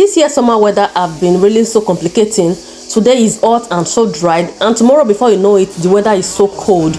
This year summer weather have been really so complicating. Today is hot and so dried, and tomorrow, before you know it, the weather is so cold.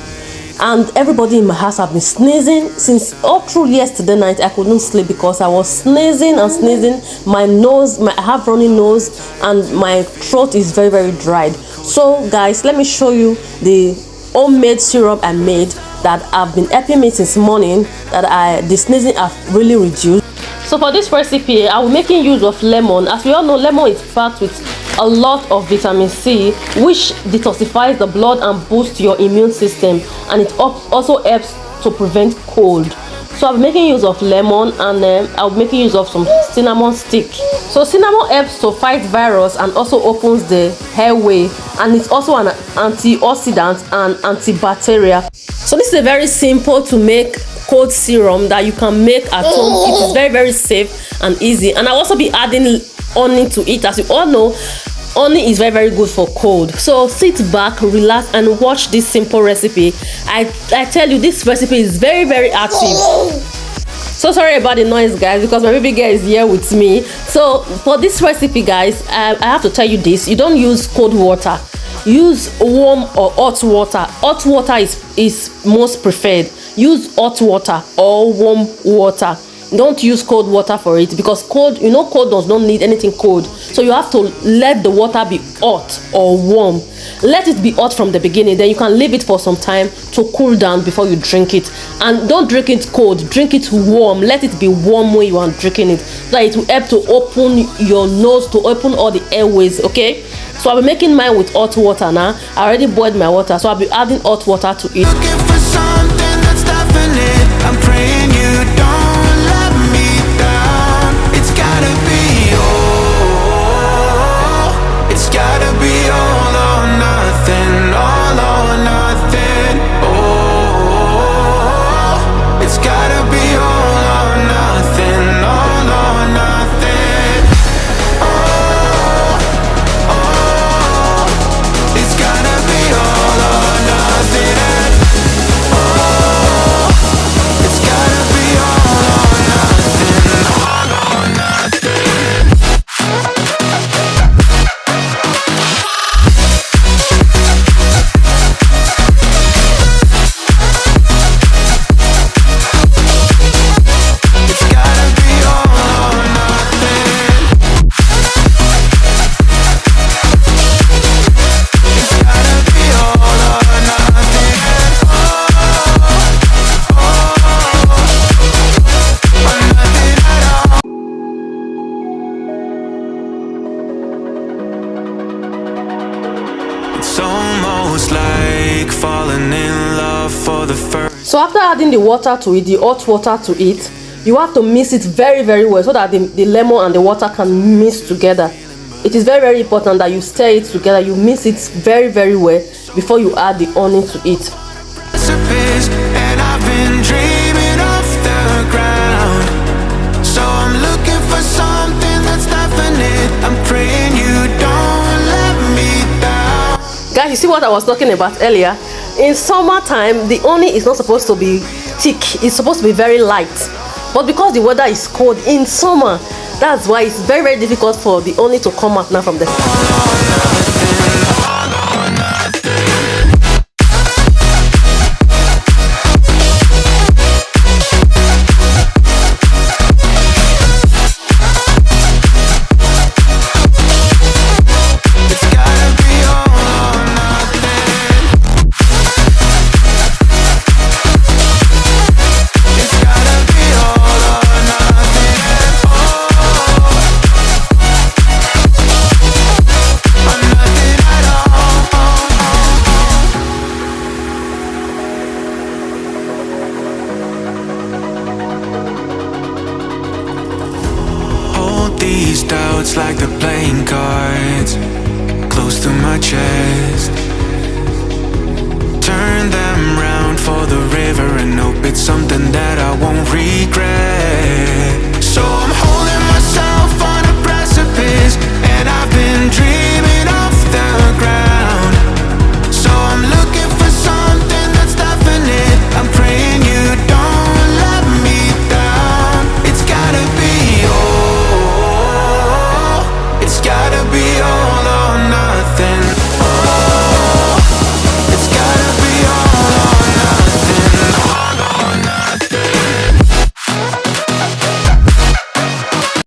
And everybody in my house have been sneezing since all through yesterday night. I couldn't sleep because I was sneezing and sneezing. My nose, I have runny nose, and my throat is very, very dried. So guys, let me show you the homemade syrup I made that have been helping me since morning, that the sneezing have really reduced. So for this recipe, I will be making use of lemon. As we all know, lemon is packed with a lot of vitamin C, which detoxifies the blood and boosts your immune system, and it also helps to prevent cold. So I'll be making use of lemon, and I'll be making use of some cinnamon stick. So cinnamon helps to fight virus and also opens the airway, and it's also an antioxidant and antibacterial. So this is a very simple to make cold serum that you can make at home. It is very, very safe and easy, and I'll also be adding honey to it. As you all know, honey is very, very good for cold. So sit back, relax, and watch this simple recipe. I tell you, this recipe is very, very active. So sorry about the noise, guys, because my baby girl is here with me. So for this recipe, guys, I have to tell you this: you don't use cold water. Use warm or hot water. Hot water is most preferred. Use hot water or warm water. Don't use cold water for it, because cold does not need anything cold. So you have to let the water be hot or warm. Let it be hot from the beginning, then you can leave it for some time to cool down before you drink it. And don't drink it cold, drink it warm. Let it be warm when you are drinking it, so that it will help to open your nose, to open all the airways. Okay, so I'll be making mine with hot water now. I already boiled my water, so I'll be adding hot water to it. Looking for something that's definite. I'm praying you don't let me down. It's gotta be all. It's gotta be all or nothing. All or nothing. Oh, it's gotta be all or nothing. All or nothing. Oh, it's gotta be all or nothing. So after adding the water to it, the hot water to it, you have to mix it very, very well, so that the lemon and the water can mix together. It is very, very important that you stir it together. You mix it very, very well before you add the honey to it. And I've been dreaming off the ground. So I'm looking for something that's definite. I'm praying you don't let me down. Guys, you see what I was talking about earlier? In summertime, the honey is not supposed to be thick. It's supposed to be very light. But because the weather is cold in summer, that's why it's very, very difficult for the honey to come out now from the These doubts like the playing cards close to my chest. Turn them round for the river and hope it's something that I won't regret.